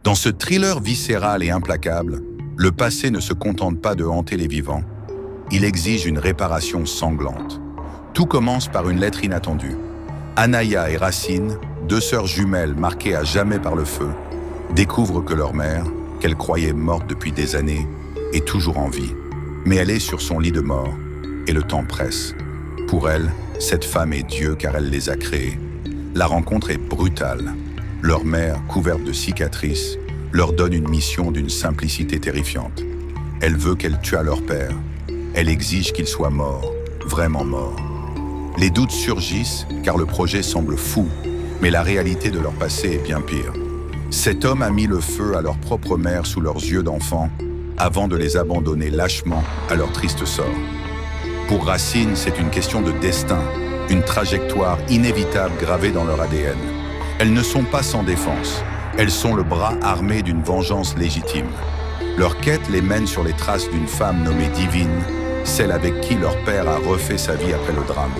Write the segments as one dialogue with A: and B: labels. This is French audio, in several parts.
A: Dans ce thriller viscéral et implacable, le passé ne se contente pas de hanter les vivants, il exige une réparation sanglante. Tout commence par une lettre inattendue. Anaya et Racine, deux sœurs jumelles marquées à jamais par le feu, découvrent que leur mère, qu'elles croyaient morte depuis des années, est toujours en vie. Mais elle est sur son lit de mort, et le temps presse. Pour elle, cette femme est Dieu car elle les a créés. La rencontre est brutale. Leur mère, couverte de cicatrices, leur donne une mission d'une simplicité terrifiante. Elle veut qu'elle tue leur père. Elle exige qu'il soit mort, vraiment mort. Les doutes surgissent car le projet semble fou, mais la réalité de leur passé est bien pire. Cet homme a mis le feu à leur propre mère sous leurs yeux d'enfant avant de les abandonner lâchement à leur triste sort. Pour Racine, c'est une question de destin, une trajectoire inévitable gravée dans leur ADN. Elles ne sont pas sans défense, elles sont le bras armé d'une vengeance légitime. Leur quête les mène sur les traces d'une femme nommée Divine, celle avec qui leur père a refait sa vie après le drame.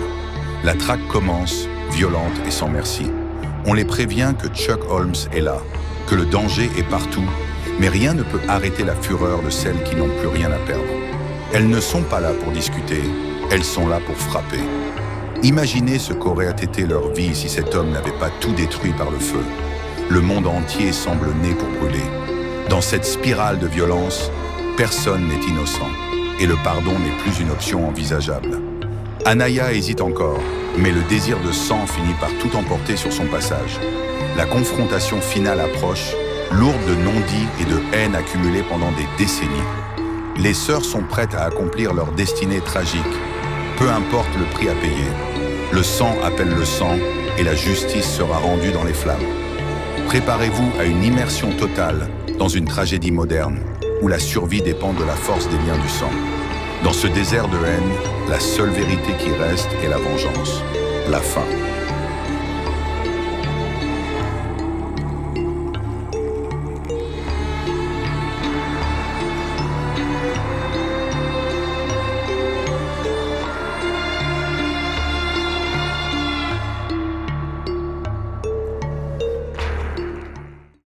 A: La traque commence, violente et sans merci. On les prévient que Chuck Holmes est là, que le danger est partout, mais rien ne peut arrêter la fureur de celles qui n'ont plus rien à perdre. Elles ne sont pas là pour discuter, elles sont là pour frapper. Imaginez ce qu'aurait été leur vie si cet homme n'avait pas tout détruit par le feu. Le monde entier semble né pour brûler. Dans cette spirale de violence, personne n'est innocent, et le pardon n'est plus une option envisageable. Anaya hésite encore, mais le désir de sang finit par tout emporter sur son passage. La confrontation finale approche, lourde de non-dits et de haine accumulée pendant des décennies. Les sœurs sont prêtes à accomplir leur destinée tragique, peu importe le prix à payer. Le sang appelle le sang et la justice sera rendue dans les flammes. Préparez-vous à une immersion totale dans une tragédie moderne où la survie dépend de la force des liens du sang. Dans ce désert de haine, la seule vérité qui reste est la vengeance, la fin.